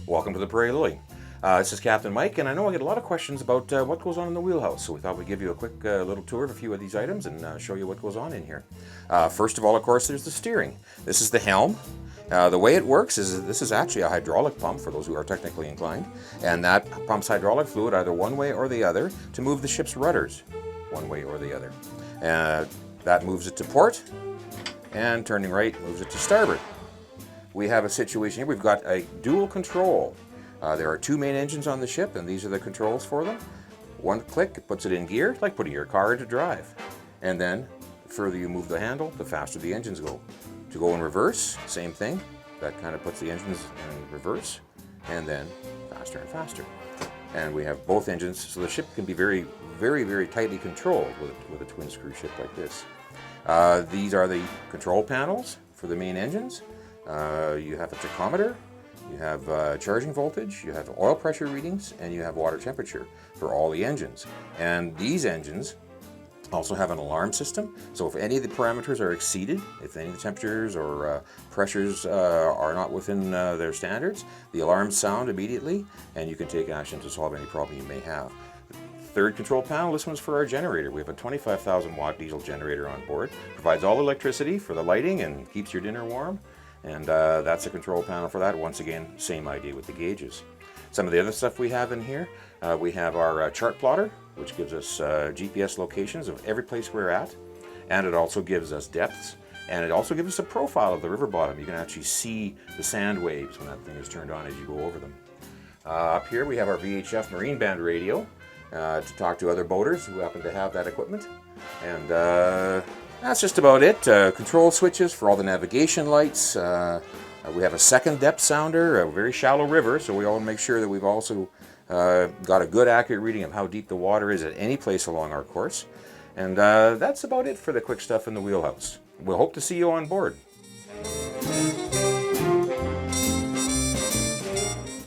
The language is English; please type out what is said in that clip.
Welcome to the Prairie Lily. This is Captain Mike, and I know I get a lot of questions about what goes on in the wheelhouse, so we thought we'd give you a quick little tour of a few of these items and show you what goes on in here. First of all, of course, there's the steering. This is the Helm. The way it works is this is actually a hydraulic pump for those who are technically inclined, and that pumps hydraulic fluid either one way or the other to move the ship's rudders one way or the other. That moves it to port, and turning right moves it to starboard. We have a situation here, we've got a dual control. There are two main engines on the ship, and these are the controls for them. One click puts it in gear, like putting your car into drive. And then the further you move the handle, the faster the engines go. To go in reverse, same thing. That kind of puts the engines in reverse, and then faster and faster. And we have both engines, so the ship can be very, very, very tightly controlled with a twin screw ship like this. These are the control panels for the main engines. You have a tachometer, you have charging voltage, you have oil pressure readings, and you have water temperature for all the engines. And these engines also have an alarm system, so if any of the parameters are exceeded, if any of the temperatures or pressures are not within their standards, the alarms sound immediately, and you can take action to solve any problem you may have. Third control panel, this one's for our generator. We have a 25,000 watt diesel generator on board. Provides all electricity for the lighting and keeps your dinner warm. And that's a control panel for that. Once again, same idea with the gauges. Some of the other stuff we have in here, we have our chart plotter, which gives us GPS locations of every place we're at. And it also gives us depths. And it also gives us a profile of the river bottom. You can actually see the sand waves when that thing is turned on as you go over them. Up here we have our VHF marine band radio to talk to other boaters who happen to have that equipment. And that's just about it. Control switches for all the navigation lights. We have a second depth sounder, a very shallow river, so we all make sure that we've also got a good accurate reading of how deep the water is at any place along our course. And that's about it for the quick stuff in the wheelhouse. We'll hope to see you on board.